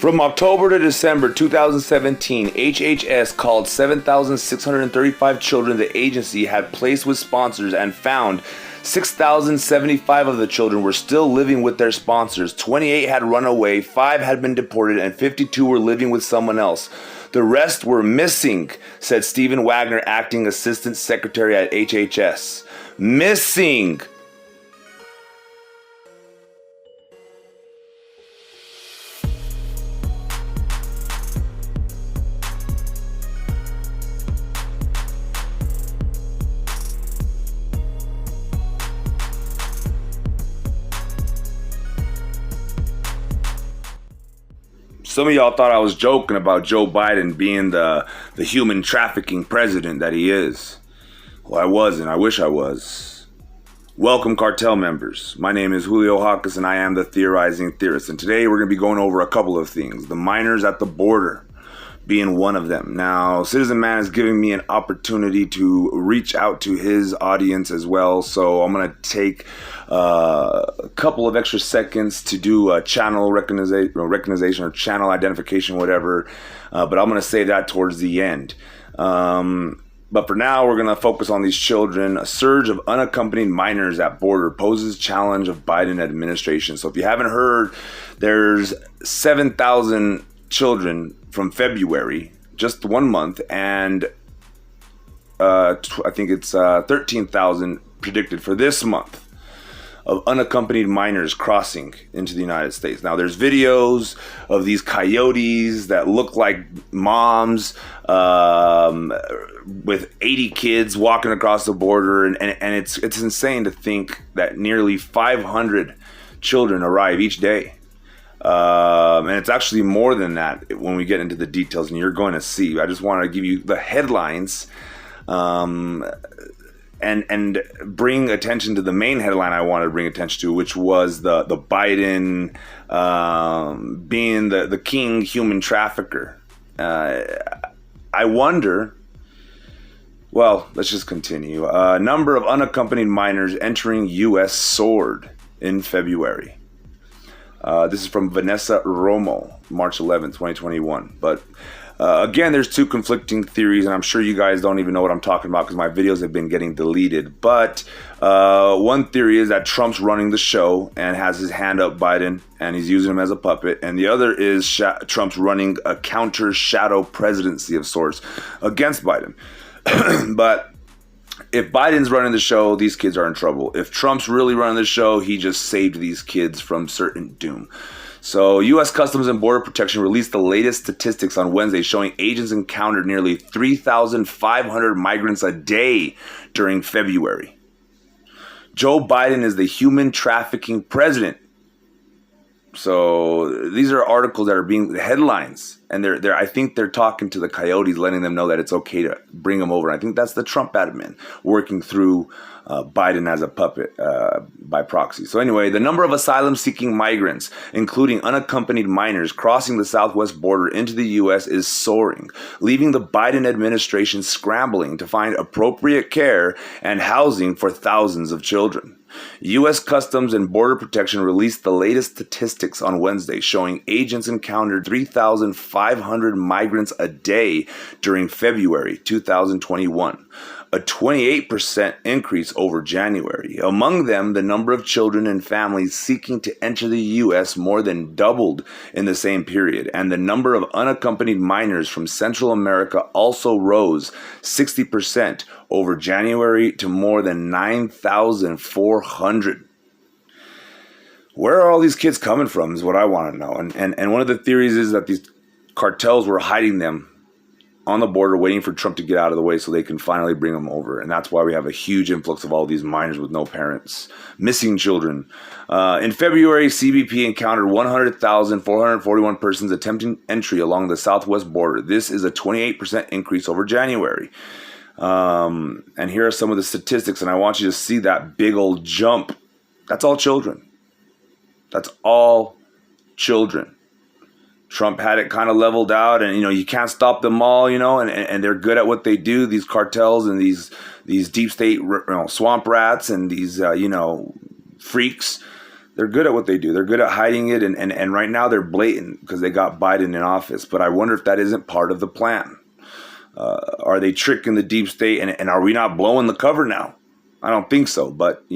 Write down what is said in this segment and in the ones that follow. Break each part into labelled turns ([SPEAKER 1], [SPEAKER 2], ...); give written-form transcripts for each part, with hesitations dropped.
[SPEAKER 1] From October to December 2017, HHS called 7,635 children the agency had placed with sponsors and found 6,075 of the children were still living with their sponsors. 28 had run away, 5 had been deported, and 52 were living with someone else. The rest were missing, said Stephen Wagner, acting assistant secretary at HHS. Missing! Some of y'all thought I was joking about Joe Biden being the human trafficking president that he is. Well, I wasn't. I wish I was. Welcome, cartel members. My name is Julio Hawkes, and I am the Theorizing Theorist. And today we're going to be going over a couple of things. The minors at the border being one of them. Now, Citizen Man is giving me an opportunity to reach out to his audience as well. So I'm going to take a couple of extra seconds to do a channel recognition or channel identification, whatever. But I'm going to say that towards the end. But for now, we're going to focus on these children. A surge of unaccompanied minors at border poses challenge of Biden administration. So if you haven't heard, there's 7,000 children from February, just 1 month, and I think it's 13,000 predicted for this month of unaccompanied minors crossing into the United States. Now, there's videos of these coyotes that look like moms with 80 kids walking across the border, and it's insane to think that nearly 500 children arrive each day. And it's actually more than that when we get into the details, and you're going to see. I just want to give you the headlines and bring attention to the main headline I wanted to bring attention to, which was the Biden being the king human trafficker. I wonder, well, let's just continue. Number of unaccompanied minors entering U.S. soared in February. This is from Vanessa Romo, March 11, 2021. But again, there's two conflicting theories, and I'm sure you guys don't even know what I'm talking about because my videos have been getting deleted. But one theory is that Trump's running the show and has his hand up Biden, and he's using him as a puppet. And the other is Trump's running a counter shadow presidency of sorts against Biden. But if Biden's running the show, these kids are in trouble. If Trump's really running the show, he just saved these kids from certain doom. So U.S. Customs and Border Protection released the latest statistics on Wednesday showing agents encountered nearly 3,500 migrants a day during February. Joe Biden is the human trafficking president. So these are articles that are being headlines, and they're I think they're talking to the coyotes, letting them know that it's okay to bring them over. I think that's the Trump admin working through Biden as a puppet by proxy. So anyway, the number of asylum-seeking migrants, including unaccompanied minors, crossing the southwest border into the U.S. is soaring, leaving the Biden administration scrambling to find appropriate care and housing for thousands of children. U.S. Customs and Border Protection released the latest statistics on Wednesday, showing agents encountered 3,500 migrants a day during February 2021, a 28% increase over January. Among them, the number of children and families seeking to enter the U.S. more than doubled in the same period, and the number of unaccompanied minors from Central America also rose 60% over January to more than 9,400. Where are all these kids coming from is what I want to know. And one of the theories is that these cartels were hiding them on the border, waiting for Trump to get out of the way so they can finally bring them over. And that's why we have a huge influx of all these minors with no parents, missing children. In February, CBP encountered 100,441 persons attempting entry along the southwest border. This is a 28% increase over January. And here are some of the statistics, and I want you to see that big old jump. That's all children. That's all children. Trump had it kind of leveled out, and you can't stop them all, and they're good at what they do. These cartels and these deep state swamp rats and these freaks, They're good at what they do. They're good at hiding it, and right now they're blatant because they got Biden in office. But I wonder if that isn't part of the plan. Are they tricking the deep state, and are we not blowing the cover now? I don't think so, but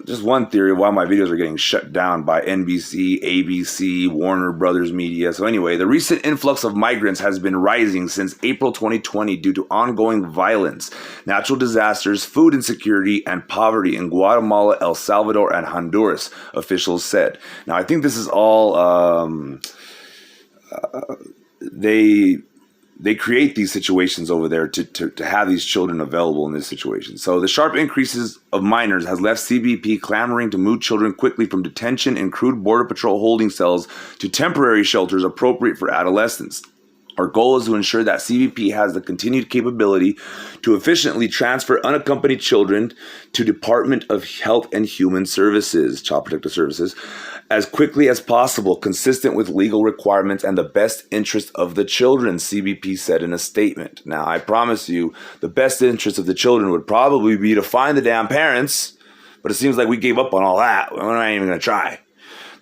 [SPEAKER 1] just one theory of why my videos are getting shut down by NBC, ABC, Warner Brothers Media. So anyway, the recent influx of migrants has been rising since April 2020 due to ongoing violence, natural disasters, food insecurity, and poverty in Guatemala, El Salvador, and Honduras, officials said. Now, I think this is all they create these situations over there to have these children available in this situation. So the sharp increases of minors has left CBP clamoring to move children quickly from detention in crude Border Patrol holding cells to temporary shelters appropriate for adolescents. Our goal is to ensure that CBP has the continued capability to efficiently transfer unaccompanied children to Department of Health and Human Services, Child Protective Services, as quickly as possible, consistent with legal requirements and the best interest of the children, CBP said in a statement. Now, I promise you, the best interest of the children would probably be to find the damn parents, but it seems like we gave up on all that. We're not even going to try.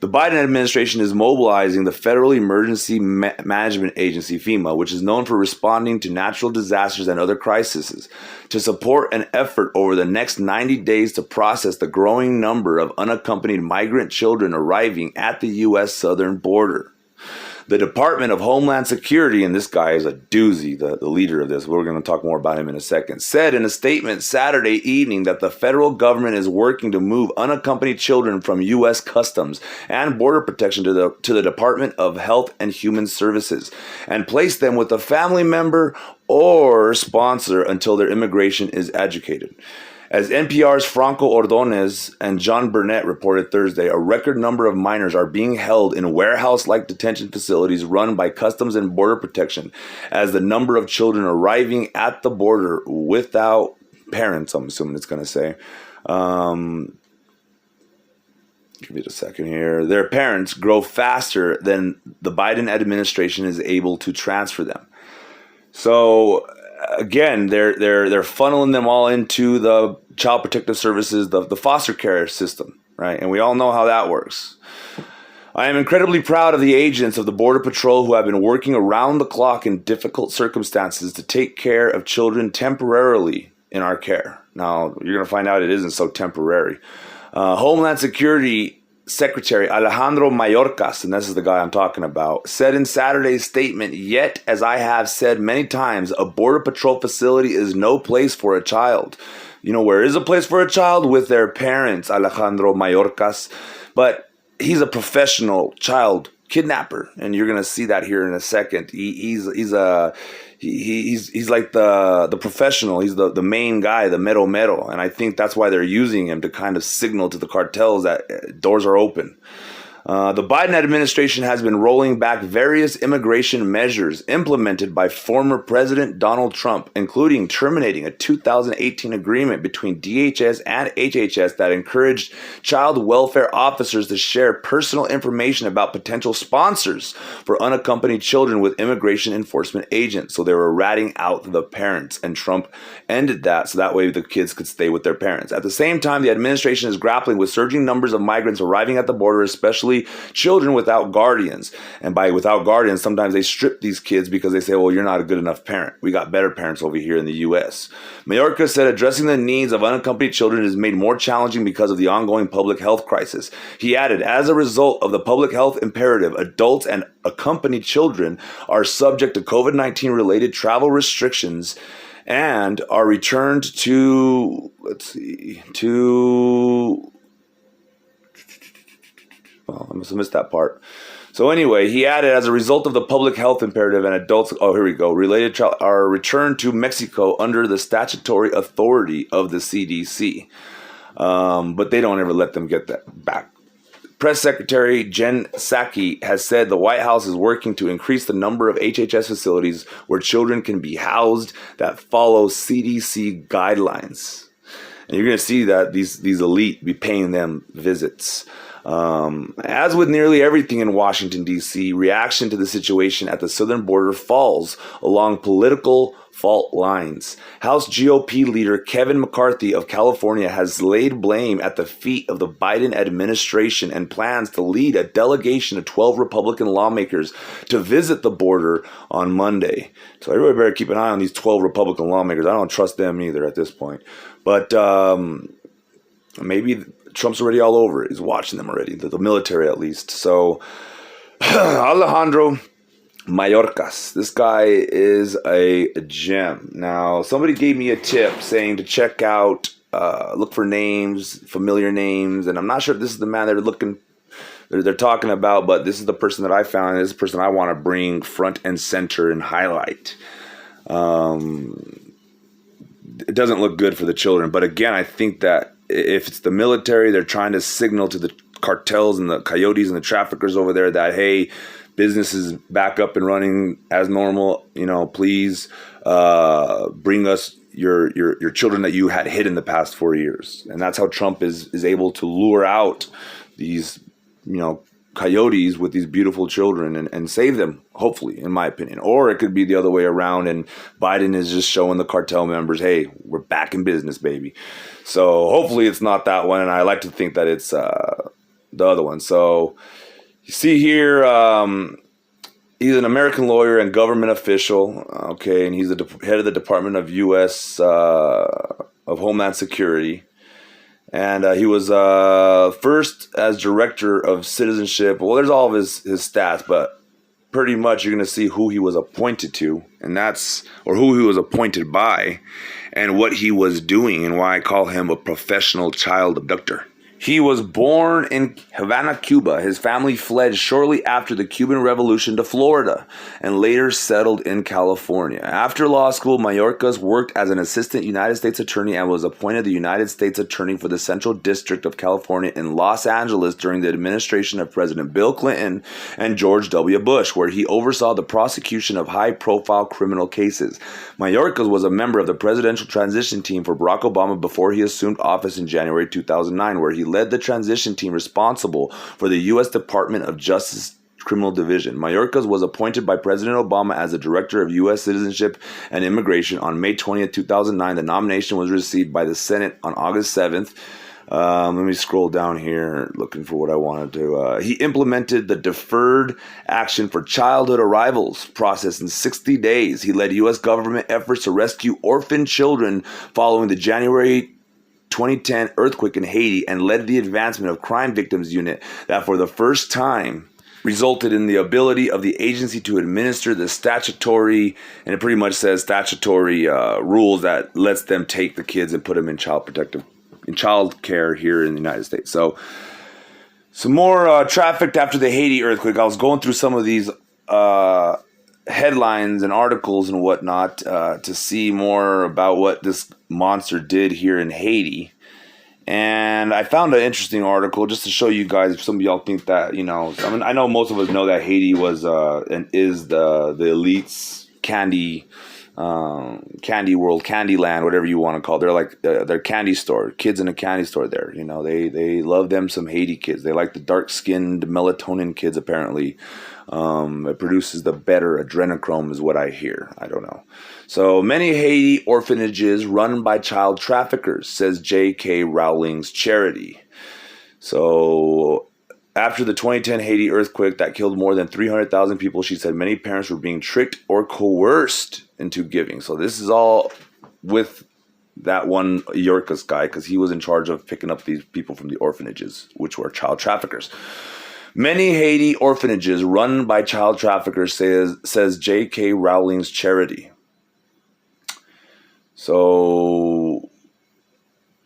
[SPEAKER 1] The Biden administration is mobilizing the Federal Emergency Management Agency, FEMA, which is known for responding to natural disasters and other crises, to support an effort over the next 90 days to process the growing number of unaccompanied migrant children arriving at the U.S. southern border. The Department of Homeland Security, and this guy is a doozy, the leader of this, we're going to talk more about him in a second, said in a statement Saturday evening that the federal government is working to move unaccompanied children from U.S. Customs and Border Protection to the Department of Health and Human Services and place them with a family member or sponsor until their immigration is adjudicated. As NPR's Franco Ordonez and John Burnett reported Thursday, a record number of minors are being held in warehouse-like detention facilities run by Customs and Border Protection as the number of children arriving at the border without parents, I'm assuming it's going to say, give it a second here, their parents grow faster than the Biden administration is able to transfer them. So again, they're funneling them all into the Child Protective Services, the foster care system, right? And we all know how that works. I am incredibly proud of the agents of the Border Patrol who have been working around the clock in difficult circumstances to take care of children temporarily in our care. Now, you're going to find out it isn't so temporary. Homeland Security Secretary Alejandro Mallorcas, and this is the guy I'm talking about, said in Saturday's statement, "Yet, as I have said many times, a Border Patrol facility is no place for a child." You know, where is a place for a child? With their parents, Alejandro Mallorcas. But he's a professional child kidnapper, and you're going to see that here in a second. He's like the professional. He's the main guy, the mero mero, and I think that's why they're using him to kind of signal to the cartels that doors are open. The Biden administration has been rolling back various immigration measures implemented by former President Donald Trump, including terminating a 2018 agreement between DHS and HHS that encouraged child welfare officers to share personal information about potential sponsors for unaccompanied children with immigration enforcement agents. So they were ratting out the parents, and Trump ended that so that way the kids could stay with their parents. At the same time, the administration is grappling with surging numbers of migrants arriving at the border, especially children without guardians. And by without guardians, sometimes they strip these kids because they say, well, you're not a good enough parent. We got better parents over here in the U.S. Mallorca said addressing the needs of unaccompanied children is made more challenging because of the ongoing public health crisis. He added, as a result of the public health imperative, adults and accompanied children are subject to COVID-19 related travel restrictions and are returned to, well, I must have missed that part. So anyway, he added, as a result of the public health imperative and adults, related are returned to Mexico under the statutory authority of the CDC. But they don't ever let them get that back. Press Secretary Jen Psaki has said the White House is working to increase the number of HHS facilities where children can be housed that follow CDC guidelines. And you're going to see that these elite be paying them visits. As with nearly everything in Washington, D.C., reaction to the situation at the southern border falls along political fault lines. House GOP leader Kevin McCarthy of California has laid blame at the feet of the Biden administration and plans to lead a delegation of 12 Republican lawmakers to visit the border on Monday. So everybody better keep an eye on these 12 Republican lawmakers. I don't trust them either at this point. But maybe Trump's already all over it. He's watching them already, the military at least. So Alejandro Mallorcas. This guy is a gem. Now, somebody gave me a tip saying to check out, look for names, familiar names, and I'm not sure if this is the man they're talking about, but this is the person that I found, and this is the person I want to bring front and center and highlight. It doesn't look good for the children, but again, I think that if it's the military, they're trying to signal to the cartels and the coyotes and the traffickers over there that, hey, business is back up and running as normal. Please bring us your children that you had hid in the past 4 years. And that's how Trump is able to lure out these, coyotes with these beautiful children and save them, hopefully, in my opinion. Or it could be the other way around, and Biden is just showing the cartel members, hey, we're back in business, baby. So hopefully it's not that one, and I like to think that it's the other one. So you see here, he's an American lawyer and government official, okay, and he's the head of the Department of U.S. Of Homeland Security. And he was first as director of citizenship. Well, there's all of his stats, but pretty much you're going to see who he was appointed to, or who he was appointed by, and what he was doing, and why I call him a professional child abductor. He was born in Havana, Cuba. His family fled shortly after the Cuban Revolution to Florida and later settled in California. After law school, Mallorcas worked as an assistant United States attorney and was appointed the United States attorney for the Central District of California in Los Angeles during the administration of President Bill Clinton and George W. Bush, where he oversaw the prosecution of high-profile criminal cases. Mallorcas was a member of the presidential transition team for Barack Obama before he assumed office in January 2009, where he led the transition team responsible for the U.S. Department of Justice Criminal Division. Mallorcas was appointed by President Obama as the Director of U.S. Citizenship and Immigration on May 20th, 2009. The nomination was received by the Senate on August 7th. Let me scroll down here, looking for what I wanted to. He implemented the Deferred Action for Childhood Arrivals process in 60 days. He led U.S. government efforts to rescue orphan children following the January 2010 earthquake in Haiti, and led the advancement of Crime Victims Unit that for the first time resulted in the ability of the agency to administer the statutory, and it pretty much says statutory rules that lets them take the kids and put them in child care here in the United States. So some more trafficked after the Haiti earthquake. I was going through some of these headlines and articles and whatnot to see more about what this monster did here in Haiti. And I found an interesting article just to show you guys, if some of y'all think that, I know most of us know that Haiti was and is the elite's candy world, candy land, whatever you want to call it. They're like their candy store, kids in a candy store there. They love them some Haiti kids. They like the dark-skinned melatonin kids, apparently. It produces the better adrenochrome is what I hear. I don't know. So many Haiti orphanages run by child traffickers, says J.K. Rowling's charity. So after the 2010 Haiti earthquake that killed more than 300,000 people, she said many parents were being tricked or coerced into giving. So this is all with that one Mallorcas guy, because he was in charge of picking up these people from the orphanages, which were child traffickers. Many Haiti orphanages run by child traffickers, says J.K. Rowling's charity. So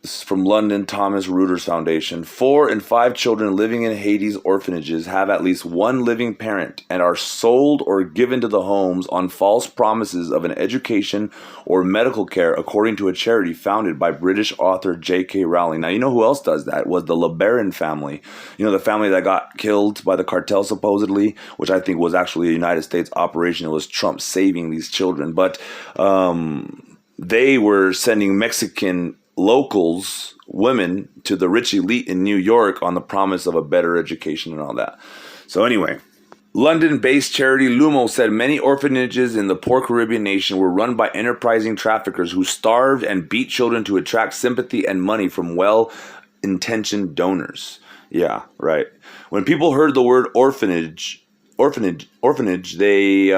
[SPEAKER 1] this is from London, Thomas Reuters Foundation. 4 in 5 children living in Haiti's orphanages have at least one living parent and are sold or given to the homes on false promises of an education or medical care, according to a charity founded by British author J.K. Rowling. Now, you know who else does that? It was the LeBaron family. The family that got killed by the cartel, supposedly, which I think was actually a United States operation. It was Trump saving these children. But they were sending Mexican locals, women, to the rich elite in New York on the promise of a better education and all that. So anyway, London-based charity Lumo said many orphanages in the poor Caribbean nation were run by enterprising traffickers who starved and beat children to attract sympathy and money from well-intentioned donors. Yeah, right. When people heard the word orphanage, they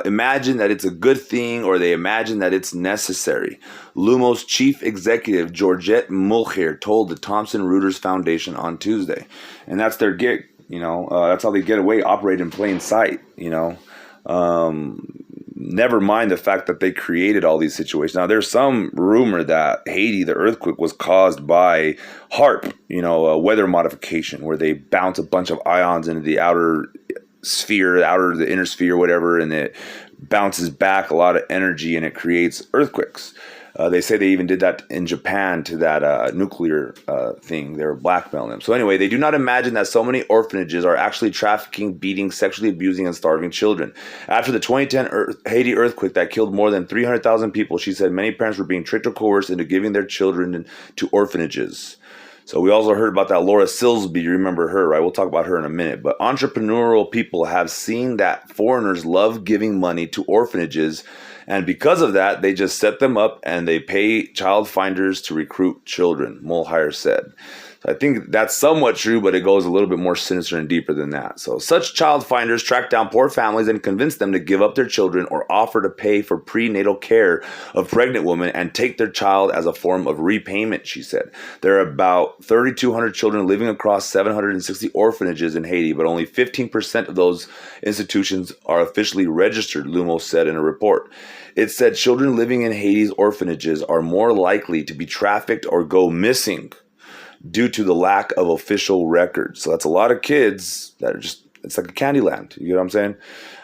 [SPEAKER 1] imagine that it's a good thing or they imagine that it's necessary. Lumo's chief executive, Georgette Mulcair, told the Thomson Reuters Foundation on Tuesday. And that's their gig. That's how they get away, operate in plain sight, Never mind the fact that they created all these situations. Now, there's some rumor that Haiti, the earthquake, was caused by HAARP, a weather modification, where they bounce a bunch of ions into the outer sphere, the inner sphere, whatever, and it bounces back a lot of energy and it creates earthquakes. They say they even did that in Japan to that nuclear thing. They were blackmailing them. So anyway, they do not imagine that so many orphanages are actually trafficking, beating, sexually abusing, and starving children. After the 2010 Haiti earthquake that killed more than 300,000 people, she said many parents were being tricked or coerced into giving their children to orphanages. So we also heard about that Laura Silsby. You remember her, right? We'll talk about her in a minute. But entrepreneurial people have seen that foreigners love giving money to orphanages. And because of that, they just set them up and they pay child finders to recruit children, Mulcair said. So I think that's somewhat true, but it goes a little bit more sinister and deeper than that. So such child finders track down poor families and convince them to give up their children or offer to pay for prenatal care of pregnant women and take their child as a form of repayment, she said. There are about 3,200 children living across 760 orphanages in Haiti, but only 15% of those institutions are officially registered, Lumo said in a report. It said children living in Haiti's orphanages are more likely to be trafficked or go missing due to the lack of official records. So that's a lot of kids that are just, it's like a candy land. You know what I'm saying?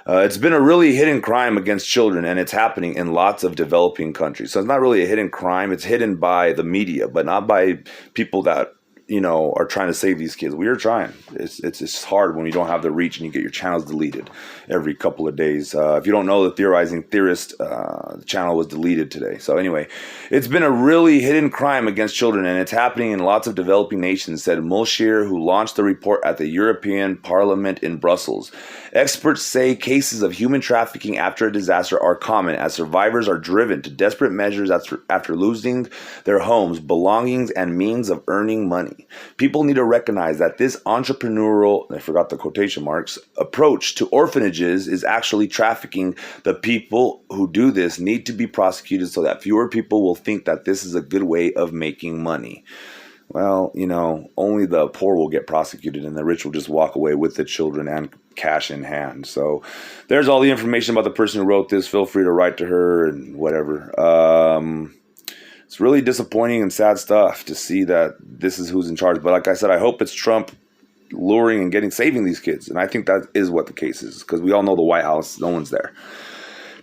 [SPEAKER 1] It's been a really hidden crime against children, and it's happening in lots of developing countries. So it's not really a hidden crime. It's hidden by the media, but not by people that, are trying to save these kids. We are trying. It's hard when you don't have the reach and you get your channels deleted every couple of days. If you don't know, the Theorizing Theorist, the channel was deleted today. So anyway, it's been a really hidden crime against children, and it's happening in lots of developing nations, said Mulcair, who launched the report at the European Parliament in Brussels. Experts say cases of human trafficking after a disaster are common, as survivors are driven to desperate measures after losing their homes, belongings, and means of earning money. People need to recognize that this entrepreneurial, I forgot the quotation marks, approach to orphanages is actually trafficking. The people who do this need to be prosecuted so that fewer people will think that this is a good way of making money. Well, only the poor will get prosecuted and the rich will just walk away with the children and cash in hand. So there's all the information about the person who wrote this. Feel free to write to her and whatever. It's really disappointing and sad stuff to see that this is who's in charge. But like I said, I hope it's Trump luring and saving these kids. And I think that is what the case is, because we all know the White House, no one's there.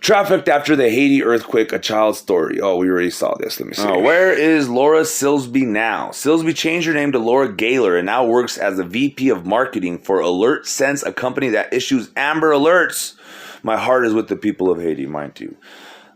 [SPEAKER 1] Trafficked after the Haiti earthquake, a child's story. Oh, we already saw this. Let me see. Where is Laura Silsby now? Silsby changed her name to Laura Gaylor and now works as the VP of Marketing for Alert Sense, a company that issues Amber Alerts. My heart is with the people of Haiti, mine too.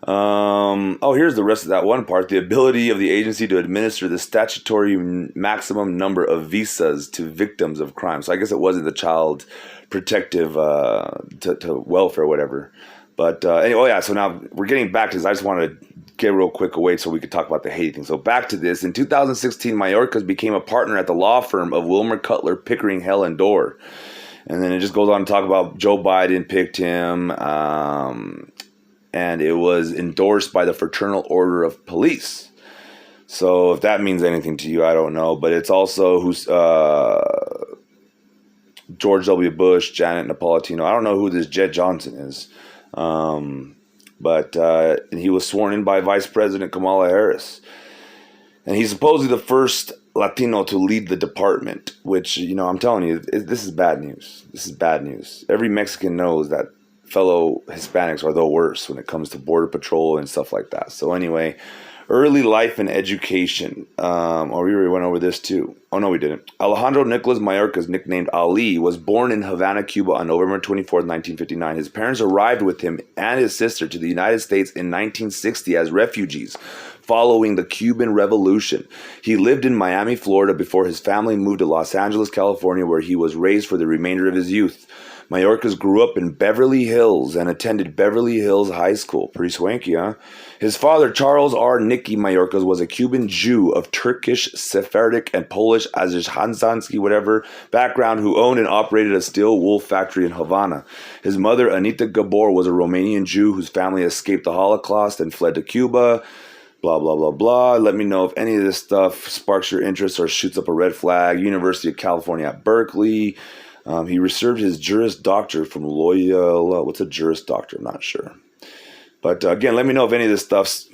[SPEAKER 1] Here's the rest of that one part. The ability of the agency to administer the statutory maximum number of visas to victims of crime. So I guess it wasn't the child protective to welfare or whatever. But anyway, so now we're getting back to this. I just wanted to get real quick away so we could talk about the Haiti thing. So back to this. In 2016, Mallorcas became a partner at the law firm of Wilmer Cutler, Pickering, Hell, and Dorr. And then it just goes on to talk about Joe Biden picked him. And it was endorsed by the Fraternal Order of Police. So if that means anything to you, I don't know. But it's also George W. Bush, Janet Napolitano. I don't know who this Jed Johnson is. But he was sworn in by Vice President Kamala Harris. And he's supposedly the first Latino to lead the department, which, I'm telling you, this is bad news. This is bad news. Every Mexican knows that fellow Hispanics are the worst when it comes to border patrol and stuff like that. So anyway, early life and education. We already went over this too. Oh, no, we didn't. Alejandro Nicolas Mallorcas, nicknamed Ali, was born in Havana, Cuba on November 24, 1959. His parents arrived with him and his sister to the United States in 1960 as refugees following the Cuban Revolution. He lived in Miami, Florida before his family moved to Los Angeles, California, where he was raised for the remainder of his youth. Mallorcas grew up in Beverly Hills and attended Beverly Hills High School. Pretty swanky, huh? His father, Charles R. Nicky Mallorcas, was a Cuban Jew of Turkish, Sephardic, and Polish Azerhansky, whatever, background who owned and operated a steel wool factory in Havana. His mother, Anita Gabor, was a Romanian Jew whose family escaped the Holocaust and fled to Cuba. Blah, blah, blah, blah. Let me know if any of this stuff sparks your interest or shoots up a red flag. University of California at Berkeley. He received his Juris Doctor from Loyola. What's a Juris Doctor? I'm not sure. But again, let me know if any of this stuff,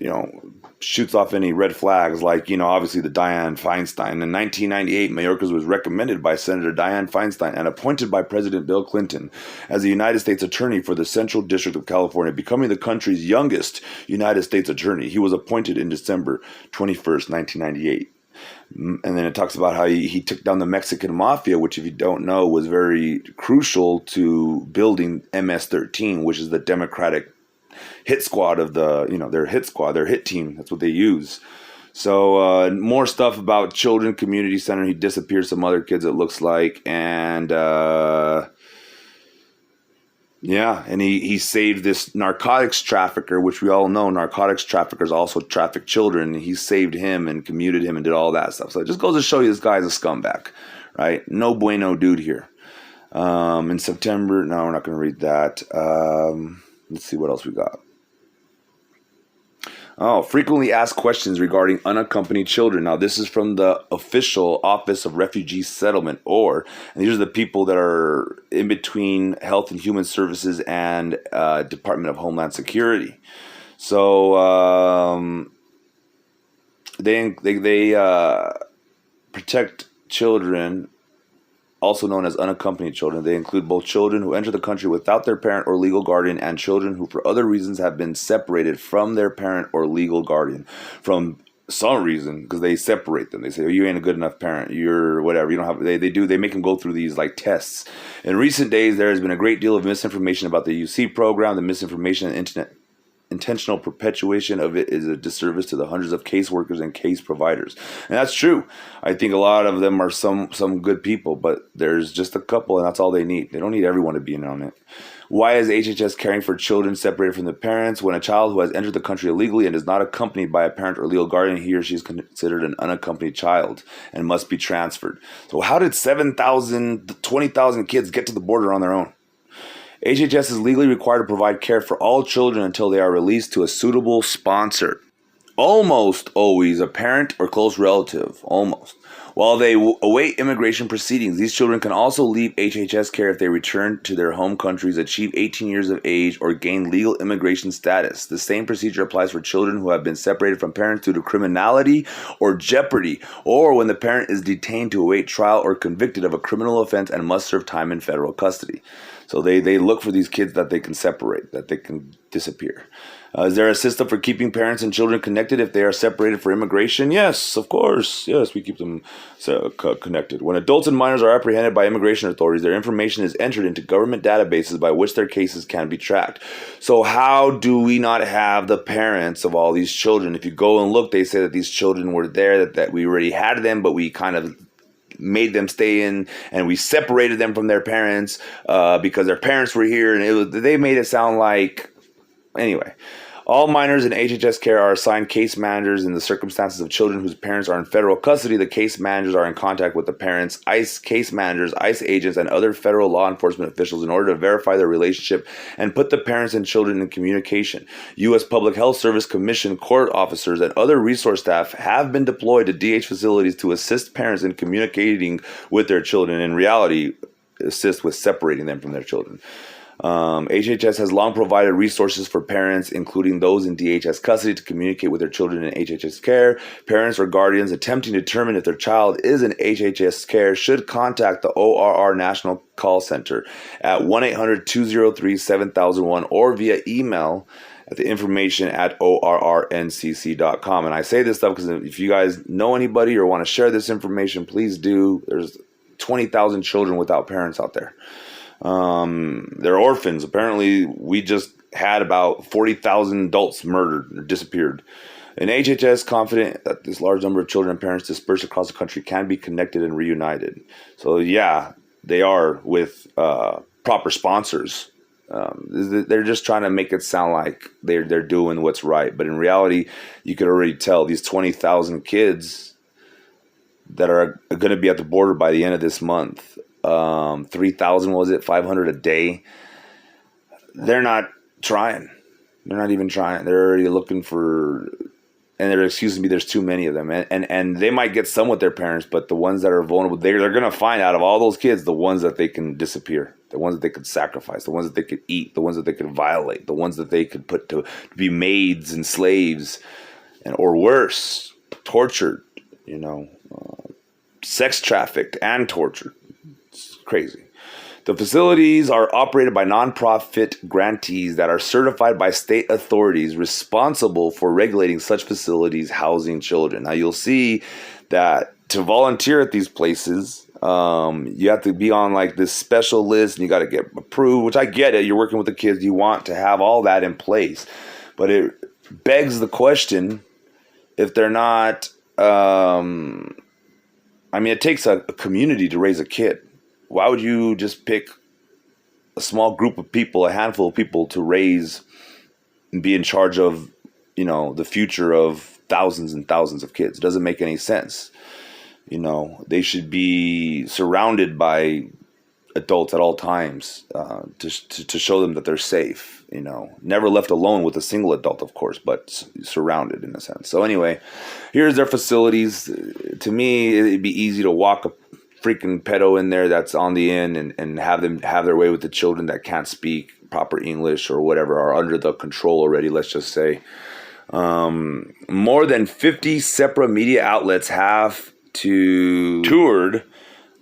[SPEAKER 1] shoots off any red flags, like, obviously the Dianne Feinstein. In 1998, Mayorkas was recommended by Senator Dianne Feinstein and appointed by President Bill Clinton as the United States Attorney for the Central District of California, becoming the country's youngest United States Attorney. He was appointed in December 21st, 1998. And then it talks about how he took down the Mexican mafia, which, if you don't know, was very crucial to building MS-13, which is the Democratic hit squad of their hit squad, their hit team. That's what they use. So more stuff about Children Community Center. He disappeared some other kids, it looks like. And and he saved this narcotics trafficker, which we all know narcotics traffickers also traffic children. He saved him and commuted him and did all that stuff. So it just goes to show you this guy's a scumbag, right? No bueno dude here. In September, no, we're not going to read that. Let's see what else we got. Oh, frequently asked questions regarding unaccompanied children. Now, this is from the official Office of Refugee Settlement, and these are the people that are in between Health and Human Services and Department of Homeland Security. So they protect children, also known as unaccompanied children. They include both children who enter the country without their parent or legal guardian and children who, for other reasons, have been separated from their parent or legal guardian. From some reason, because they separate them. They say, oh, you ain't a good enough parent. You're whatever. You don't have. They make them go through these like tests. In recent days, there has been a great deal of misinformation about the UC program. The misinformation and intentional perpetuation of it is a disservice to the hundreds of caseworkers and case providers. And that's true. I think a lot of them are some good people, but there's just a couple, and that's all they need. They don't need everyone to be in on it. Why is HHS caring for children separated from the parents? When a child who has entered the country illegally and is not accompanied by a parent or legal guardian, he or she is considered an unaccompanied child and must be transferred. So how did 20,000 kids get to the border on their own? HHS is legally required to provide care for all children until they are released to a suitable sponsor. Almost always a parent or close relative. Almost. While they await immigration proceedings, these children can also leave HHS care if they return to their home countries, achieve 18 years of age, or gain legal immigration status. The same procedure applies for children who have been separated from parents due to criminality or jeopardy, or when the parent is detained to await trial or convicted of a criminal offense and must serve time in federal custody. So they look for these kids that they can separate, that they can disappear. Is there a system for keeping parents and children connected if they are separated for immigration? Yes, of course. Yes, we keep them connected. When adults and minors are apprehended by immigration authorities, their information is entered into government databases by which their cases can be tracked. So how do we not have the parents of all these children? If you go and look, they say that these children were there, that we already had them, but we kind of made them stay in, and we separated them from their parents because their parents were here, and they made it sound like, anyway. All minors in HHS care are assigned case managers. In the circumstances of children whose parents are in federal custody, the case managers are in contact with the parents, ICE case managers, ICE agents, and other federal law enforcement officials in order to verify their relationship and put the parents and children in communication. U.S. Public Health Service Commission court officers and other resource staff have been deployed to DH facilities to assist parents in communicating with their children. In reality, assist with separating them from their children. HHS has long provided resources for parents, including those in DHS custody, to communicate with their children in HHS care. Parents or guardians attempting to determine if their child is in HHS care should contact the ORR National Call Center at 1-800-203-7001 or via email at the information at orrncc.com. And I say this stuff because if you guys know anybody or want to share this information, please do. There's 20,000 children without parents out there. They're orphans. Apparently, we just had about 40,000 adults murdered or disappeared. And HHS confident that this large number of children and parents dispersed across the country can be connected and reunited. So yeah, they are with proper sponsors. They're just trying to make it sound like they're doing what's right, but in reality, you could already tell these 20,000 kids that are going to be at the border by the end of this month. 3,000 was it? 500 a day. They're not trying. They're not even trying. They're already looking for, and they're excusing me. There's too many of them, and they might get some with their parents, but the ones that are vulnerable, they're going to find out of all those kids the ones that they can disappear. The ones that they could sacrifice, the ones that they could eat, the ones that they could violate, the ones that they could put to be maids and slaves, or worse, tortured, sex trafficked and tortured. It's crazy. The facilities are operated by nonprofit grantees that are certified by state authorities responsible for regulating such facilities housing children. Now, you'll see that to volunteer at these places, you have to be on like this special list, and you got to get approved, which I get it. You're working with the kids. You want to have all that in place. But it begs the question, if they're not, it takes a community to raise a kid. Why would you just pick a small group of people, a handful of people to raise and be in charge of, the future of thousands and thousands of kids? It doesn't make any sense. They should be surrounded by adults at all times to show them that they're safe. Never left alone with a single adult, of course, but surrounded in a sense. So anyway, here's their facilities. To me, it'd be easy to walk a freaking pedo in there that's on the inn and have them have their way with the children that can't speak proper English or whatever, are under the control already, let's just say. More than 50 separate media outlets have toured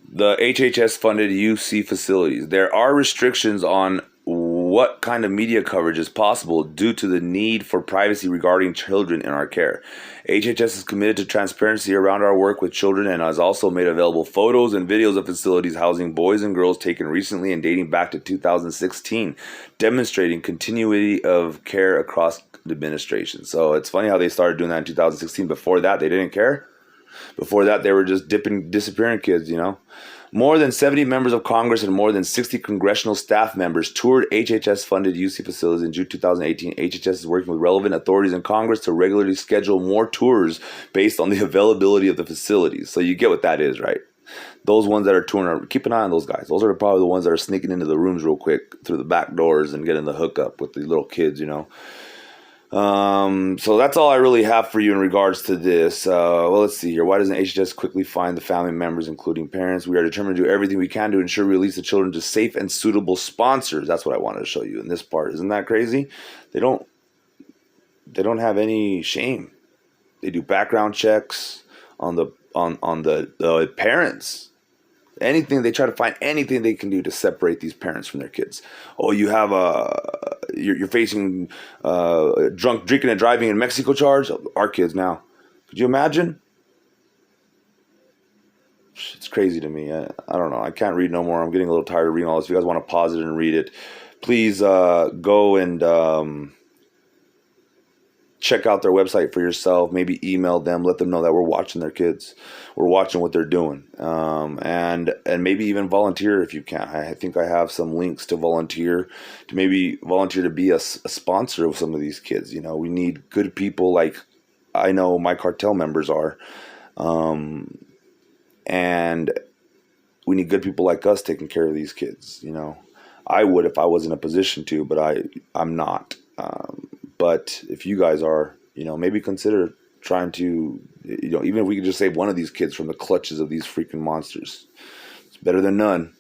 [SPEAKER 1] the HHS-funded UC facilities. There are restrictions on what kind of media coverage is possible due to the need for privacy regarding children in our care. HHS is committed to transparency around our work with children and has also made available photos and videos of facilities housing boys and girls taken recently and dating back to 2016, demonstrating continuity of care across the administration. So it's funny how they started doing that in 2016. Before that, they didn't care. Before that, they were just disappearing kids, More than 70 members of Congress and more than 60 congressional staff members toured HHS-funded UC facilities in June 2018. HHS is working with relevant authorities in Congress to regularly schedule more tours based on the availability of the facilities. So you get what that is, right? Those ones that are touring, keep an eye on those guys. Those are probably the ones that are sneaking into the rooms real quick through the back doors and getting the hookup with the little kids, So that's all I really have for you in regards to this. Let's see here. Why doesn't HHS quickly find the family members, including parents? We are determined to do everything we can to ensure we release the children to safe and suitable sponsors. That's what I wanted to show you in this part. Isn't that crazy? They don't have any shame. They do background checks on the parents. Anything, they try to find anything they can do to separate these parents from their kids. Oh, you have you're facing drunk drinking and driving in Mexico charge. Our kids now. Could you imagine? It's crazy to me. I don't know. I can't read no more. I'm getting a little tired of reading all this. If you guys want to pause it and read it, please go and check out their website for yourself. Maybe email them, let them know that we're watching their kids, we're watching what they're doing, and maybe even volunteer if you can. I think I have some links to volunteer to be a sponsor of some of these kids. We need good people like I know my cartel members are, and we need good people like us taking care of these kids. I would if I was in a position to, but I'm not. But if you guys are, maybe consider trying to, even if we could just save one of these kids from the clutches of these freaking monsters. It's better than none.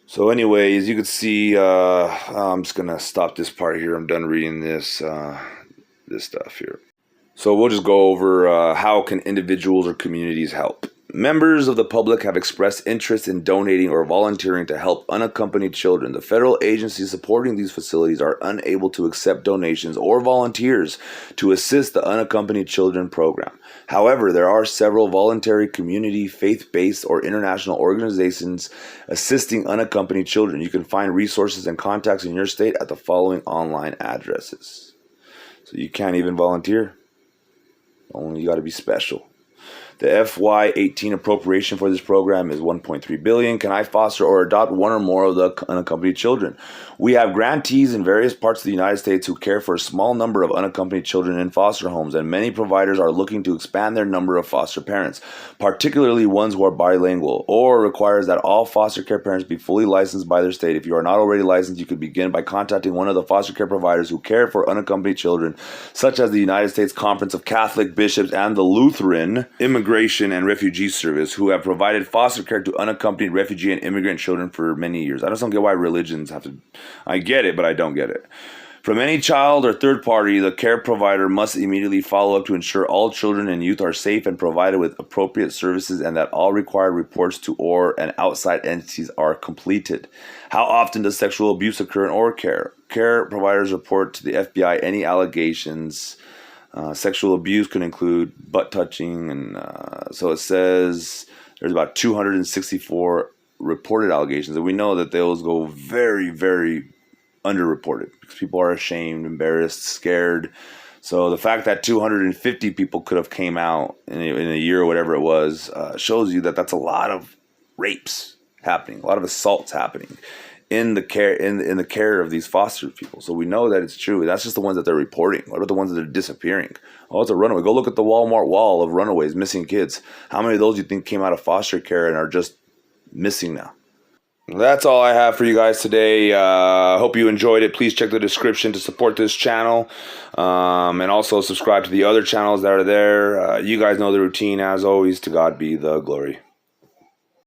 [SPEAKER 1] So anyway, as you can see, I'm just going to stop this part here. I'm done reading this stuff here. So we'll just go over how can individuals or communities help. Members of the public have expressed interest in donating or volunteering to help unaccompanied children. The federal agencies supporting these facilities are unable to accept donations or volunteers to assist the Unaccompanied Children program. However, there are several voluntary community, faith-based, or international organizations assisting unaccompanied children. You can find resources and contacts in your state at the following online addresses. So you can't even volunteer. Only you got to be special. The FY18 appropriation for this program is $1.3 billion. Can I foster or adopt one or more of the unaccompanied children? We have grantees in various parts of the United States who care for a small number of unaccompanied children in foster homes, and many providers are looking to expand their number of foster parents, particularly ones who are bilingual, or requires that all foster care parents be fully licensed by their state. If you are not already licensed, you could begin by contacting one of the foster care providers who care for unaccompanied children, such as the United States Conference of Catholic Bishops and the Lutheran Immigration and Refugee Service, who have provided foster care to unaccompanied refugee and immigrant children for many years. I just don't get why religions have to... I get it, but I don't get it. From any child or third party, the care provider must immediately follow up to ensure all children and youth are safe and provided with appropriate services, and that all required reports to OR and outside entities are completed. How often does sexual abuse occur in OR care? Care providers report to the FBI any allegations. Sexual abuse could include butt touching, and so it says there's about 264 reported allegations, and we know that those go very, very underreported because people are ashamed, embarrassed, scared. So the fact that 250 people could have came out in a year or whatever it was shows you that that's a lot of rapes happening, a lot of assaults happening in the care in the care of these foster people. So we know that it's true. That's just the ones that they're reporting. What about the ones that are disappearing? Oh, it's a runaway. Go look at the Walmart wall of runaways, missing kids. How many of those do you think came out of foster care and are just missing now? That's all I have for you guys today. Hope you enjoyed it. Please check the description to support this channel, and also subscribe to the other channels that are there. You guys know the routine. As always, to God be the glory.